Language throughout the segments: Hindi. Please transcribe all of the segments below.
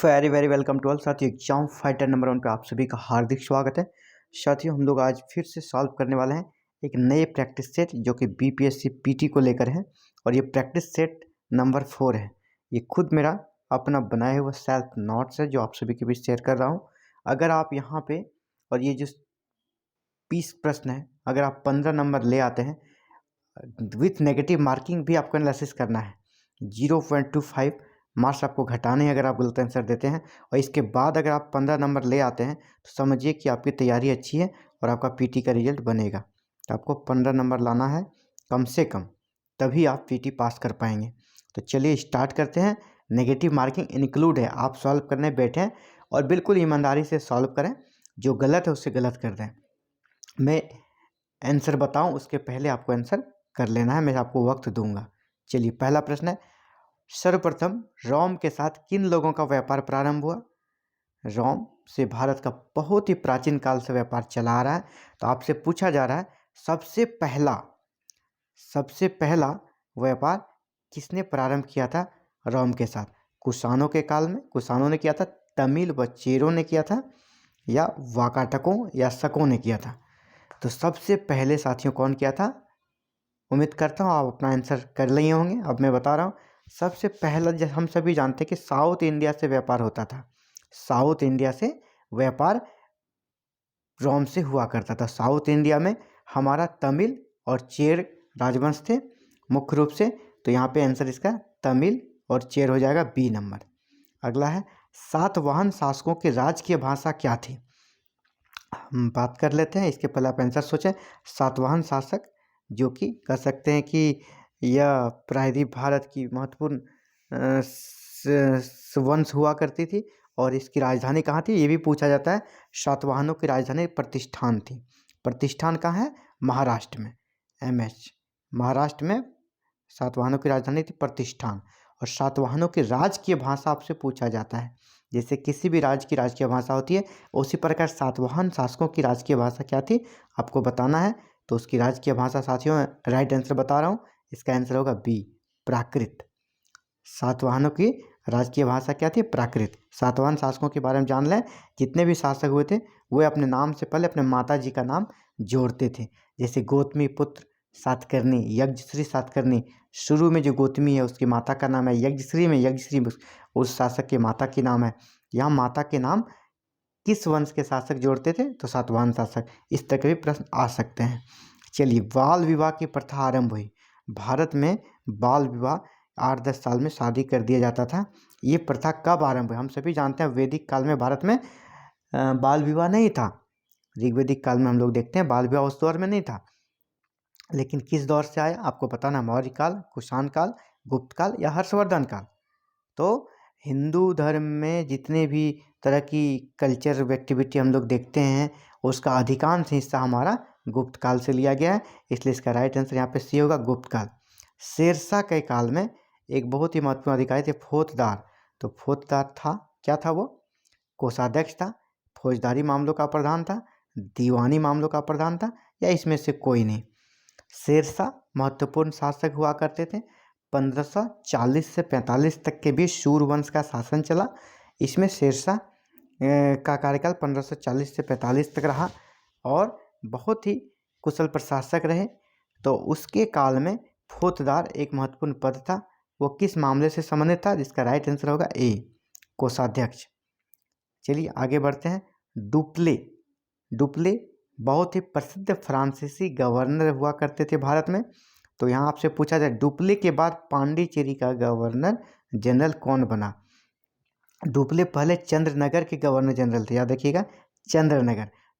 Very very welcome to all साथियों। एग्जाम फाइटर नंबर 1 पे आप सभी का हार्दिक स्वागत है। साथियों, हम लोग आज फिर से सॉल्व करने वाले हैं एक नए प्रैक्टिस सेट जो कि बीपीएससी पीटी को लेकर है। और ये प्रैक्टिस सेट नंबर 4 है। ये खुद मेरा अपना बनाया हुआ सेल्फ नोट्स है जो आप सभी के बीच शेयर कर रहा हूँ। अगर आप यहाँ पे और ये जो 20 प्रश्न है, अगर आप 15 नंबर ले आते हैं विथ नेगेटिव मार्किंग भी आपको एनालिसिस करना है। 0.25 मार्क्स आपको घटाने हैं अगर आप गलत आंसर देते हैं। और इसके बाद अगर आप 15 नंबर ले आते हैं तो समझिए कि आपकी तैयारी अच्छी है और आपका पीटी का रिजल्ट बनेगा। तो आपको 15 नंबर लाना है कम से कम, तभी आप पीटी पास कर पाएंगे। तो चलिए स्टार्ट करते हैं। नेगेटिव मार्किंग इंक्लूड है। आप सॉल्व करने बैठें और बिल्कुल ईमानदारी से सॉल्व करें, जो गलत है उससे गलत कर दें। मैं आंसर बताऊं उसके पहले आपको आंसर कर लेना है, मैं आपको वक्त दूंगा। चलिए, पहला प्रश्न है, सर्वप्रथम रोम के साथ किन लोगों का व्यापार प्रारंभ हुआ? रोम से भारत का बहुत ही प्राचीन काल से व्यापार चला आ रहा है। तो आपसे पूछा जा रहा है सबसे पहला व्यापार किसने प्रारंभ किया था रोम के साथ? कुषाणों के काल में कुषाणों ने किया था, तमिल व चेरों ने किया था, या वाकाटकों या शकों ने किया था? तो सबसे पहले साथियों कौन किया था? उम्मीद करता हूँ आप अपना आंसर कर लिए होंगे। अब मैं बता रहा हूँ, सबसे पहला जब हम सभी जानते हैं कि साउथ इंडिया से व्यापार होता था। साउथ इंडिया से व्यापार रोम से हुआ करता था। साउथ इंडिया में हमारा तमिल और चेर राजवंश थे मुख्य रूप से। तो यहाँ पे आंसर इसका तमिल और चेर हो जाएगा, बी नंबर। अगला है, सातवाहन शासकों की राजकीय भाषा क्या थी? हम बात कर लेते हैं, इसके पहले आप आंसर सोचें। सातवाहन शासक जो कि कह सकते हैं कि यह प्रायद्वीप भारत की महत्वपूर्ण वंश हुआ करती थी। और इसकी राजधानी कहाँ थी ये भी पूछा जाता है। सातवाहनों की राजधानी प्रतिष्ठान थी। प्रतिष्ठान कहाँ है? महाराष्ट्र में। एमएच महाराष्ट्र में सातवाहनों की राजधानी थी प्रतिष्ठान। और सातवाहनों की राजकीय भाषा आपसे पूछा जाता है। जैसे किसी भी राज्य की राजकीय भाषा होती है, उसी प्रकार सातवाहन शासकों की राजकीय भाषा क्या थी आपको बताना है। तो उसकी राजकीय भाषा साथियों, राइट आंसर बता रहा हूँ, इसका आंसर होगा बी, प्राकृत। सातवाहनों की राजकीय भाषा क्या थी? प्राकृत। सातवाहन शासकों के बारे में जान लें। जितने भी शासक हुए थे वे अपने नाम से पहले अपने माता जी का नाम जोड़ते थे। जैसे गौतमी पुत्र सातकर्णी, यज्ञश्री सातकर्णी। शुरू में जो गौतमी है उसकी माता का नाम है यज्ञश्री, में यज्ञश्री उस शासक के माता की नाम है। यहाँ माता के नाम किस वंश के शासक जोड़ते थे? तो सातवाहन शासक। इस तरह के भी प्रश्न आ सकते हैं। चलिए, बाल विवाह की प्रथा आरंभ हुई। भारत में बाल विवाह 8-10 साल में शादी कर दिया जाता था। ये प्रथा कब आरंभ हुई? हम सभी जानते हैं वैदिक काल में भारत में बाल विवाह नहीं था। ऋग्वैदिक काल में हम लोग देखते हैं बाल विवाह उस दौर में नहीं था। लेकिन किस दौर से आया आपको बताना, मौर्य काल, कुषाण काल, गुप्त काल या हर्षवर्धन काल? तो हिंदू धर्म में जितने भी तरह की कल्चर एक्टिविटी हम लोग देखते हैं उसका अधिकांश हिस्सा हमारा गुप्त काल से लिया गया है। इसलिए इसका राइट आंसर यहाँ पे सी होगा, गुप्त काल। शेरशाह के काल में एक बहुत ही महत्वपूर्ण अधिकारी थे फौजदार। तो फौजदार था, क्या था वो? कोषाध्यक्ष था, फौजदारी मामलों का प्रधान था, दीवानी मामलों का प्रधान था, या इसमें से कोई नहीं? शेरशाह महत्वपूर्ण शासक हुआ करते थे। 1540 से 45 तक के बीच सूर्यवंश का शासन चला। इसमें शेरशाह का कार्यकाल 1540 से 45 तक रहा और बहुत ही कुशल प्रशासक रहे। तो उसके काल में फौजदार एक महत्वपूर्ण पद था। वो किस मामले से संबंधित था? जिसका राइट आंसर होगा ए, कोषाध्यक्ष। चलिए आगे बढ़ते हैं। डुप्ले बहुत ही प्रसिद्ध फ्रांसीसी गवर्नर हुआ करते थे भारत में। तो यहाँ आपसे पूछा जाए, डुप्ले के बाद पांडिचेरी का गवर्नर जनरल कौन बना? डुप्ले पहले चंद्रनगर के गवर्नर जनरल थे, याद रखिएगा,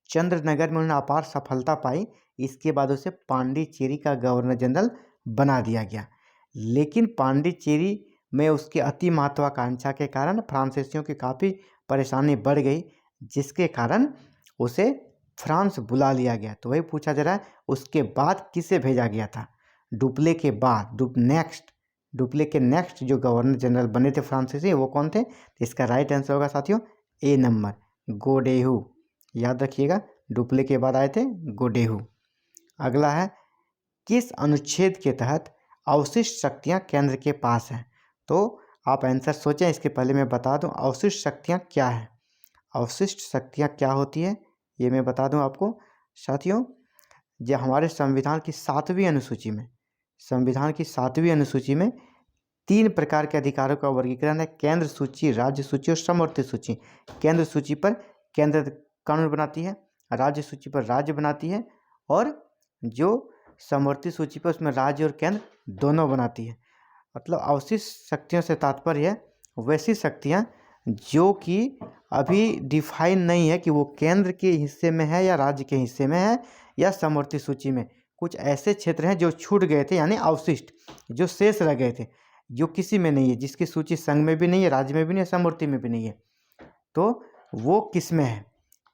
चंद्रनगर में उन्होंने अपार सफलता पाई। इसके बाद उसे पांडिचेरी का गवर्नर जनरल बना दिया गया। लेकिन पांडिचेरी में उसकी अति महत्वाकांक्षा के कारण फ्रांसीसियों की काफ़ी परेशानी बढ़ गई, जिसके कारण उसे फ्रांस बुला लिया गया। तो वही पूछा जा रहा है, उसके बाद किसे भेजा गया था? डुप्ले के बाद डुप्ले के नेक्स्ट जो गवर्नर जनरल बने थे फ्रांसीसी, वो कौन थे? इसका राइट आंसर होगा साथियों ए नंबर, गोडेहू। याद रखिएगा, डुप्ले के बाद आए थे गोडेहू। अगला है, किस अनुच्छेद के तहत अवशिष्ट शक्तियां केंद्र के पास हैं? तो आप आंसर सोचें, इसके पहले मैं बता दूं अवशिष्ट शक्तियां क्या है। अवशिष्ट शक्तियां क्या होती है ये मैं बता दूं आपको साथियों। जो हमारे संविधान की 7वीं अनुसूची में, संविधान की 7वीं अनुसूची में 3 प्रकार के अधिकारों का वर्गीकरण है। केंद्र सूची, राज्य सूची और समवर्ती सूची। केंद्र सूची पर केंद्र कानून बनाती है, राज्य सूची पर राज्य बनाती है, और जो समवर्ती सूची पर उसमें राज्य और केंद्र दोनों बनाती है। मतलब अवशिष्ट शक्तियों से तात्पर्य है वैसी शक्तियाँ जो कि अभी डिफाइन नहीं है कि वो केंद्र के हिस्से में है या राज्य के हिस्से में है या समवर्ती सूची में। कुछ ऐसे क्षेत्र हैं जो छूट गए थे, यानी अवशिष्ट जो शेष रह गए थे, जो किसी में नहीं है, जिसकी सूची संघ में भी नहीं है, राज्य में भी नहीं है, समवर्ती में भी नहीं है, तो वो किस में है?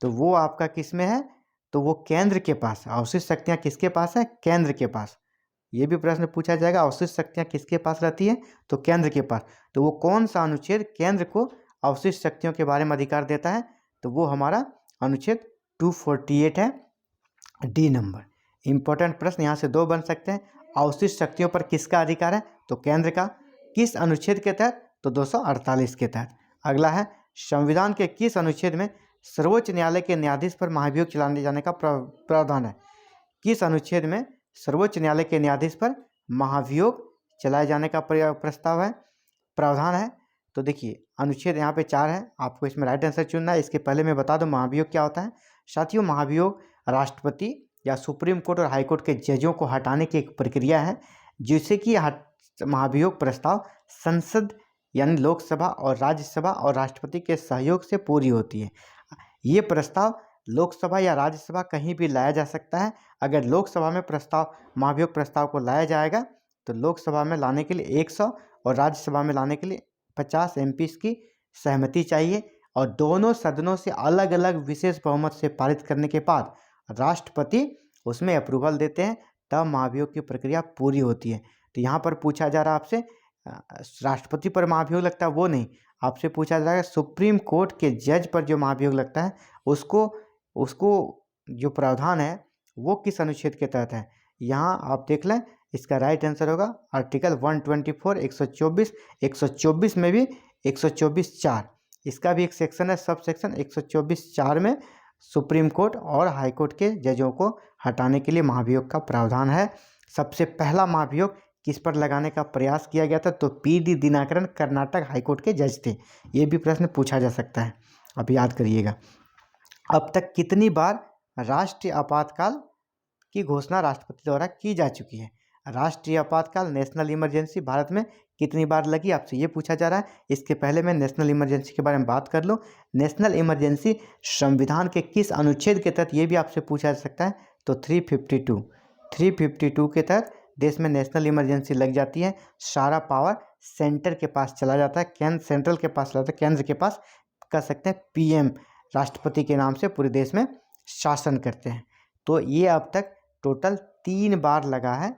तो वो आपका किस में है? तो वो केंद्र के पास। अवशिष्ट शक्तियाँ किसके पास है? केंद्र के पास। ये भी प्रश्न पूछा जाएगा, अवशिष्ट शक्तियाँ किसके पास रहती है? तो केंद्र के पास। तो वो कौन सा अनुच्छेद केंद्र को अवशिष्ट शक्तियों के बारे में अधिकार देता है? तो वो हमारा अनुच्छेद 248 है, डी नंबर। इंपॉर्टेंट प्रश्न यहाँ से 2 बन सकते हैं। अवशिष्ट शक्तियों पर किसका अधिकार है? तो केंद्र का। किस अनुच्छेद के तहत? तो 248 के तहत। अगला है संविधान के किस अनुच्छेद में सर्वोच्च न्यायालय के न्यायाधीश पर महाभियोग चलाने जाने का प्रावधान है? किस अनुच्छेद में सर्वोच्च न्यायालय के न्यायाधीश पर महाभियोग चलाए जाने का प्रस्ताव है, प्रावधान है? तो देखिए अनुच्छेद यहाँ पे 4 है, आपको इसमें राइट आंसर चुनना है। इसके पहले मैं बता दूं महाभियोग क्या होता है। साथियों, महाभियोग राष्ट्रपति या सुप्रीम कोर्ट और हाई कोर्ट के जजों को हटाने की एक प्रक्रिया है, जिससे कि महाभियोग प्रस्ताव संसद यानी लोकसभा और राज्यसभा और राष्ट्रपति के सहयोग से पूरी होती है। ये प्रस्ताव लोकसभा या राज्यसभा कहीं भी लाया जा सकता है। अगर लोकसभा में प्रस्ताव, महाभियोग प्रस्ताव को लाया जाएगा तो लोकसभा में लाने के लिए 100 और राज्यसभा में लाने के लिए 50 एमपीस की सहमति चाहिए, और दोनों सदनों से अलग अलग विशेष बहुमत से पारित करने के बाद राष्ट्रपति उसमें अप्रूवल देते हैं, तब महाभियोग की प्रक्रिया पूरी होती है। तो यहाँ पर पूछा जा रहा है आपसे राष्ट्रपति पर महाभियोग लगता है वो नहीं, आपसे पूछा जाएगा सुप्रीम कोर्ट के जज पर जो महाभियोग लगता है उसको जो प्रावधान है वो किस अनुच्छेद के तहत है। यहाँ आप देख लें, इसका राइट आंसर होगा आर्टिकल 124, 124, 124 में भी 124(4), इसका भी एक सेक्शन है, सब सेक्शन 124(4) में सुप्रीम कोर्ट और हाई कोर्ट के जजों को हटाने के लिए महाभियोग का प्रावधान है। सबसे पहला महाभियोग किस पर लगाने का प्रयास किया गया था? तो पी.डी. दिनाकरन कर्नाटक हाईकोर्ट के जज थे। ये भी प्रश्न पूछा जा सकता है, अब याद करिएगा। अब तक कितनी बार राष्ट्रीय आपातकाल की घोषणा राष्ट्रपति द्वारा की जा चुकी है? राष्ट्रीय आपातकाल, नेशनल इमरजेंसी भारत में कितनी बार लगी, आपसे ये पूछा जा रहा है। इसके पहले मैं नेशनल इमरजेंसी के बारे में बात कर लूँ। नेशनल इमरजेंसी संविधान के किस अनुच्छेद के तहत, ये भी आपसे पूछा जा सकता है। तो 352 के तहत देश में नेशनल इमरजेंसी लग जाती है। सारा पावर सेंटर के पास चला जाता है, केंद्र सेंट्रल के पास चला जाता है, केंद्र के पास कर सकते हैं। पीएम राष्ट्रपति के नाम से पूरे देश में शासन करते हैं। तो ये अब तक टोटल 3 बार लगा है,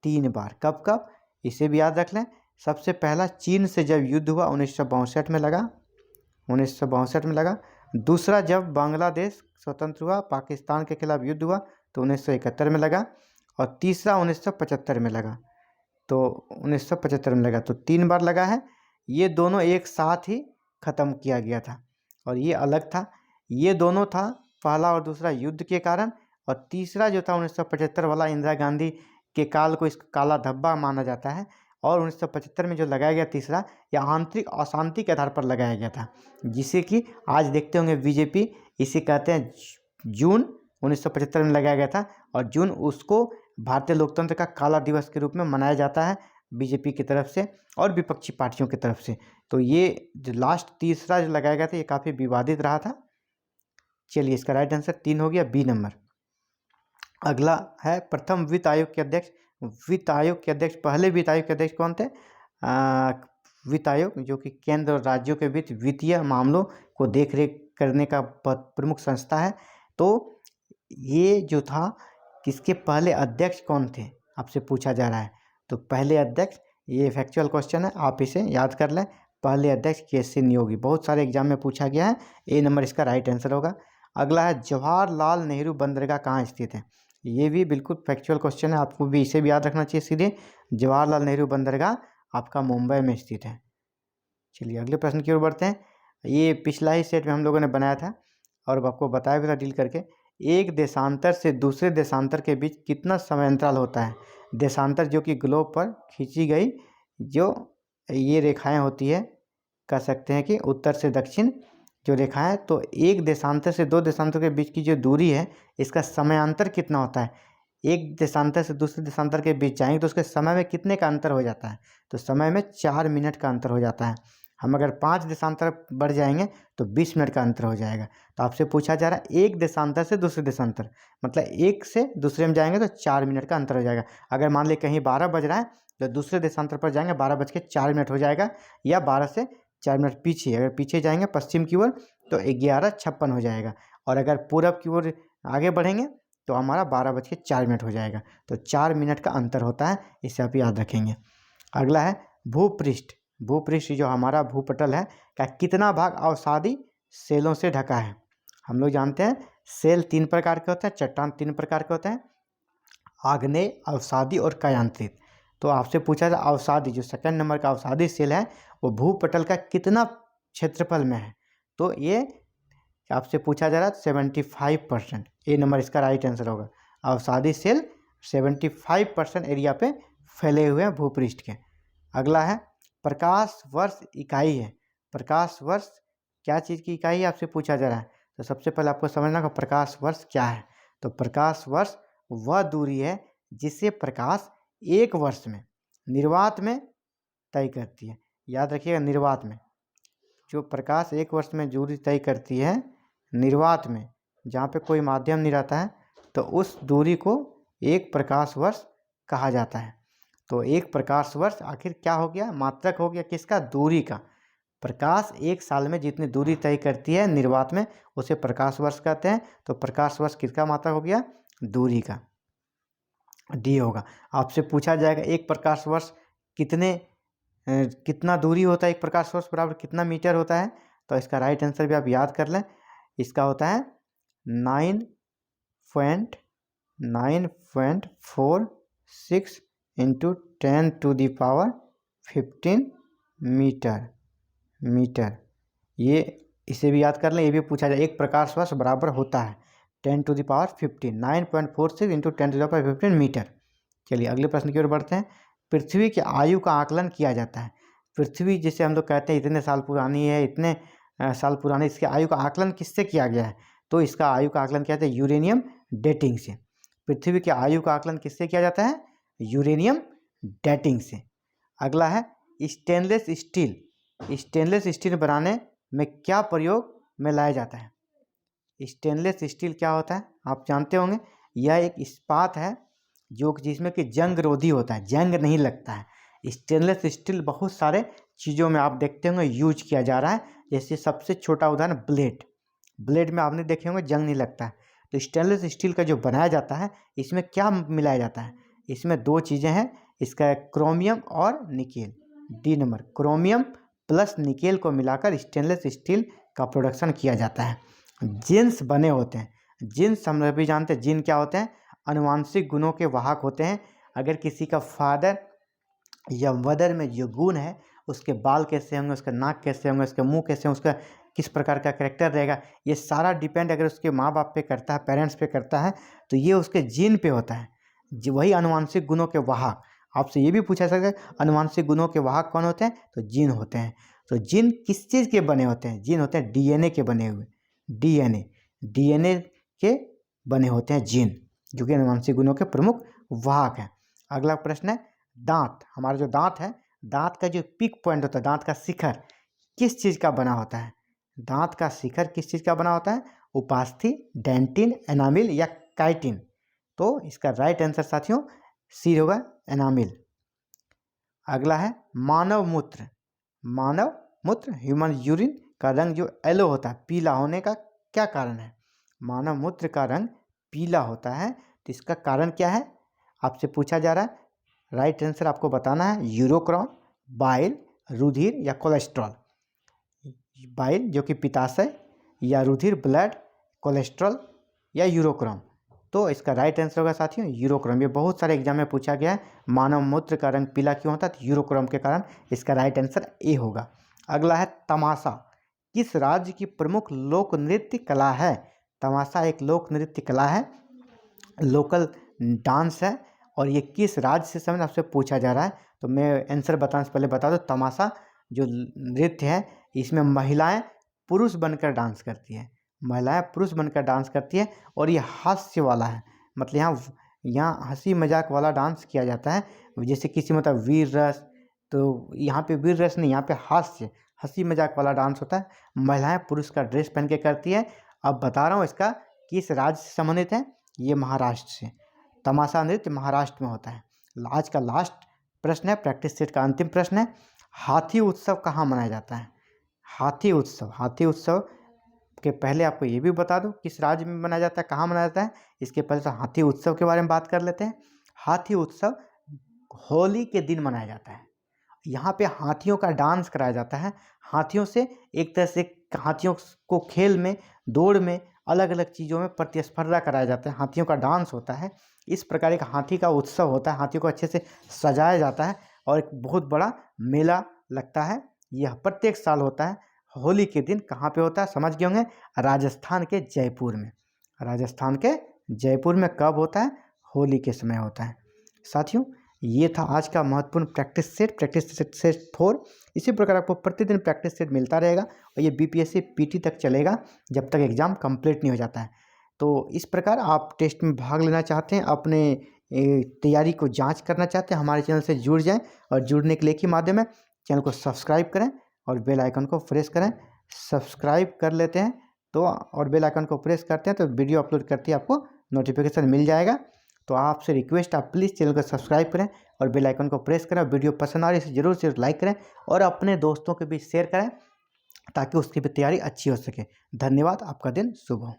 3 बार। कब कब, इसे भी याद रख लें। सबसे पहला चीन से जब युद्ध हुआ 1962 में लगा, 1962 में लगा। दूसरा जब बांग्लादेश स्वतंत्र हुआ, पाकिस्तान के खिलाफ युद्ध हुआ तो 1971 में लगा। और तीसरा 1975 में लगा, तो 1975 में लगा, तो 3 बार लगा है। ये दोनों एक साथ ही ख़त्म किया गया था और ये अलग था। ये दोनों था पहला और दूसरा युद्ध के कारण, और तीसरा जो था 1975 वाला इंदिरा गांधी के काल को इसका काला धब्बा माना जाता है। और 1975 में जो लगाया गया तीसरा, यह आंतरिक अशांति के आधार पर लगाया गया था, जिसे कि आज देखते होंगे बीजेपी, इसे कहते हैं जून 1975 में लगाया गया था। और जून उसको भारतीय लोकतंत्र का काला दिवस के रूप में मनाया जाता है बीजेपी की तरफ से और विपक्षी पार्टियों की तरफ से। तो ये जो लास्ट तीसरा जो लगाया गया था ये काफ़ी विवादित रहा था। चलिए, इसका राइट आंसर 3 हो गया, बी नंबर। अगला है प्रथम वित्त आयोग के अध्यक्ष। वित्त आयोग के अध्यक्ष, पहले वित्त आयोग के अध्यक्ष कौन थे? वित्त आयोग जो कि केंद्र और राज्यों के बीच वित्तीय मामलों को देखरेख करने का प्रमुख संस्था है। तो ये जो था, किसके पहले अध्यक्ष कौन थे, आपसे पूछा जा रहा है। तो पहले अध्यक्ष, ये फैक्चुअल क्वेश्चन है, आप इसे याद कर लें। पहले अध्यक्ष के.सी. नियोगी, बहुत सारे एग्जाम में पूछा गया है, ए नंबर इसका राइट आंसर होगा। अगला है जवाहरलाल नेहरू बंदरगाह कहाँ स्थित है? ये भी बिल्कुल फैक्चुअल क्वेश्चन है, आपको भी इसे भी याद रखना चाहिए सीधे। जवाहरलाल नेहरू बंदरगाह आपका मुंबई में स्थित है। चलिए अगले प्रश्न की ओर बढ़ते हैं। ये पिछला ही सेट में हम लोगों ने बनाया था और आपको बताया भी था डील करके। एक देशांतर से दूसरे देशांतर के बीच कितना समय अंतराल होता है? देशांतर जो कि ग्लोब पर खींची गई जो ये रेखाएं होती है, कह सकते हैं कि उत्तर से दक्षिण जो रेखाएं, तो एक देशांतर से दो देशांतर के बीच की जो दूरी है इसका समयांतर कितना होता है? एक देशांतर से दूसरे देशांतर के बीच जाएंगे तो उसके समय में कितने का अंतर हो जाता है? तो समय में 4 मिनट का अंतर हो जाता है। हम अगर 5 देशांतर बढ़ जाएंगे तो 20 मिनट का अंतर हो जाएगा। तो आपसे पूछा जा रहा है एक देशांतर से दूसरे देशांतर, मतलब एक से दूसरे में जाएंगे तो 4 मिनट का अंतर हो जाएगा। अगर मान ली कहीं 12 बज रहा है तो दूसरे देशांतर पर जाएंगे 12:04 हो जाएगा, या 12 से 4 मिनट पीछे, अगर पीछे जाएंगे पश्चिम की ओर तो 11:56 हो जाएगा। और अगर पूरब की ओर आगे बढ़ेंगे तो हमारा 12:04 हो जाएगा। तो 4 मिनट का अंतर होता है, इसे आप याद रखेंगे। अगला है भूपृष्ठ। भूपृष्ठ जो हमारा भूपटल है का कितना भाग अवसादी सेलों से ढका है? हम लोग जानते हैं सेल 3 प्रकार के होते हैं, चट्टान 3 प्रकार के होते हैं, आग्नेय, अवसादी और कायांतरित। तो आपसे पूछा था अवसादी, जो सेकंड नंबर का अवसादी सेल है वो भूपटल का कितना क्षेत्रफल में है? तो ये आपसे पूछा जा रहा है 75%। ए नंबर इसका राइट आंसर होगा। अवसादी सेल 75% एरिया पे फैले हुए हैं भूपृष्ठ के। अगला है प्रकाश वर्ष इकाई है। प्रकाश वर्ष क्या चीज़ की इकाई है आपसे पूछा जा रहा है। तो सबसे पहले आपको समझना होगा प्रकाश वर्ष क्या है। तो प्रकाश वर्ष वह दूरी है जिसे प्रकाश एक वर्ष में निर्वात में तय करती है। याद रखिएगा, निर्वात में जो प्रकाश एक वर्ष में दूरी तय करती है निर्वात में, जहाँ पे कोई माध्यम नहीं रहता है, तो उस दूरी को एक प्रकाश वर्ष कहा जाता है। तो एक प्रकाश वर्ष आखिर क्या हो गया? मात्रक हो गया किसका? दूरी का। प्रकाश एक साल में जितनी दूरी तय करती है निर्वात में उसे प्रकाश वर्ष कहते हैं। तो प्रकाश वर्ष किसका मात्रक हो गया? दूरी का। डी होगा। आपसे पूछा जाएगा एक प्रकाश वर्ष कितना दूरी होता है? एक प्रकाश वर्ष बराबर कितना मीटर होता है? तो इसका राइट आंसर भी आप याद कर लें। इसका होता है 9.46 इंटू 10⁻15 मीटर। ये इसे भी याद कर लें, ये भी पूछा जाए। एक प्रकाश वर्ष बराबर होता है 10⁻15, 9.46 इंटू 10⁻15 मीटर। चलिए अगले प्रश्न की ओर बढ़ते हैं। पृथ्वी की आयु का आकलन किया जाता है। पृथ्वी जिसे हम लोग कहते हैं इतने साल पुरानी है, इतने साल पुरानी, इसके आयु का आकलन किससे किया गया है? तो इसका आयु का आकलन किया जाता है यूरेनियम डेटिंग से। पृथ्वी की आयु का आकलन किससे किया जाता है? यूरेनियम डेटिंग से। अगला है स्टेनलेस स्टील। स्टेनलेस स्टील बनाने में क्या प्रयोग में लाया जाता है? स्टेनलेस स्टील क्या होता है आप जानते होंगे। यह एक इस्पात है जो जिसमें कि जंग रोधी होता है, जंग नहीं लगता है। स्टेनलेस स्टील बहुत सारे चीज़ों में आप देखते होंगे यूज किया जा रहा है। जैसे सबसे छोटा उदाहरण ब्लेड में आपने देखे होंगे जंग नहीं लगता है। तो स्टेनलेस स्टील का जो बनाया जाता है इसमें क्या मिलाया जाता है? इसमें 2 चीज़ें हैं, इसका क्रोमियम और nickel. D number, chromium plus nickel को मिलाकर स्टेनलेस स्टील का प्रोडक्शन किया जाता है। जिन्स बने होते हैं। जिन्स हम भी जानते हैं, जिन क्या होते हैं? आनुवांशिक गुणों के वाहक होते हैं। अगर किसी का फादर या मदर में जो गुण है, उसके बाल कैसे होंगे, उसका नाक कैसे होंगे, उसका मुंह कैसे होंगे, उसका किस प्रकार का कैरेक्टर रहेगा, ये सारा डिपेंड अगर उसके माँ बाप पे करता है, पेरेंट्स पे करता है, तो ये उसके जीन पे होता है। वही आनुवांशिक गुणों के वाहक। आपसे ये भी पूछा सकता है आनुवांशिक गुणों के वाहक कौन होते हैं? तो जीन होते हैं। तो जीन किस चीज़ के बने होते हैं? जीन होते हैं डीएनए के बने हुए। डीएनए के बने होते हैं जीन, जो कि आनुवांशिक गुणों के प्रमुख वाहक हैं। अगला प्रश्न है दांत। हमारा जो दांत है, दांत का जो पिक पॉइंट होता है, दांत का शिखर किस चीज़ का बना होता है? दांत का शिखर किस चीज़ का बना होता है? उपास्थि, डेंटिन, एनामिल या काइटिन। तो इसका राइट आंसर साथियों सी होगा, एनामिल। अगला है मानव मूत्र। मानव मूत्र ह्यूमन यूरिन का रंग जो येलो होता है, पीला होने का क्या कारण है? मानव मूत्र का रंग पीला होता है, तो इसका कारण क्या है आपसे पूछा जा रहा है। राइट आंसर आपको बताना है यूरोक्रॉन, बाइल, रुधिर या कोलेस्ट्रॉल। बाइल जो कि पित्ताशय, या रुधिर ब्लड, कोलेस्ट्रॉल या यूरोक्रॉन। तो इसका राइट आंसर होगा साथियों यूरोक्रॉम। ये बहुत सारे एग्जाम में पूछा गया है, मानव मूत्र का रंग पीला क्यों होता है? तो यूरोक्रॉम के कारण। इसका राइट आंसर ए होगा। अगला है तमाशा, किस राज्य की प्रमुख लोक नृत्य कला है? तमाशा एक लोक नृत्य कला है, लोकल डांस है, और ये किस राज्य से समय आपसे पूछा जा रहा है। तो मैं आंसर बताने से पहले बता दूं, तमाशा जो नृत्य है इसमें महिलाएं पुरुष बनकर डांस करती है, महिलाएं पुरुष बनकर डांस करती है, और ये हास्य वाला है, मतलब यहाँ हंसी मजाक वाला डांस किया जाता है। जैसे किसी मतलब वीर रस, तो यहाँ पे वीर रस नहीं, यहाँ पे हास्य हंसी मजाक वाला डांस होता है, महिलाएं पुरुष का ड्रेस पहन के करती है। अब बता रहा हूँ इसका किस राज्य से संबंधित है, ये महाराष्ट्र से। तमाशा नृत्य महाराष्ट्र में होता है। आज का लास्ट प्रश्न है, प्रैक्टिस सेट का अंतिम प्रश्न है, हाथी उत्सव कहाँ मनाया जाता है? हाथी उत्सव के पहले आपको ये भी बता दूं किस राज्य में मनाया जाता है, कहाँ मनाया जाता है। इसके पहले तो हाथी उत्सव के बारे में बात कर लेते हैं। हाथी उत्सव होली के दिन मनाया जाता है। यहाँ पे हाथियों का डांस कराया जाता है, हाथियों से एक तरह से हाथियों को खेल में, दौड़ में, अलग अलग चीज़ों में प्रतिस्पर्धा कराया जाता है, हाथियों का डांस होता है। इस प्रकार एक हाथी का उत्सव होता है, हाथियों को अच्छे से सजाया जाता है और एक बहुत बड़ा मेला लगता है। यह प्रत्येक साल होता है होली के दिन। कहाँ पे होता है समझ गए होंगे, राजस्थान के जयपुर में। राजस्थान के जयपुर में कब होता है? होली के समय होता है। साथियों, ये था आज का महत्वपूर्ण प्रैक्टिस सेट 4। इसी प्रकार आपको प्रतिदिन प्रैक्टिस सेट मिलता रहेगा और ये बीपीएससी पीटी तक चलेगा जब तक एग्ज़ाम कंप्लीट नहीं हो जाता है। तो इस प्रकार आप टेस्ट में भाग लेना चाहते हैं, अपने तैयारी को जांच करना चाहते हैं, हमारे चैनल से जुड़ जाएं, और जुड़ने के लिए एक ही माध्यम है, चैनल को सब्सक्राइब करें और बेल आइकन को प्रेस करें। सब्सक्राइब कर लेते हैं तो, और बेल आइकन को प्रेस करते हैं तो वीडियो अपलोड करते ही आपको नोटिफिकेशन मिल जाएगा। तो आपसे रिक्वेस्ट, आप प्लीज़ चैनल को सब्सक्राइब करें और बेल आइकन को प्रेस करें। वीडियो पसंद आ रही है इसे जरूर से लाइक करें और अपने दोस्तों के बीच शेयर करें ताकि उसकी भी तैयारी अच्छी हो सके। धन्यवाद, आपका दिन शुभ हो।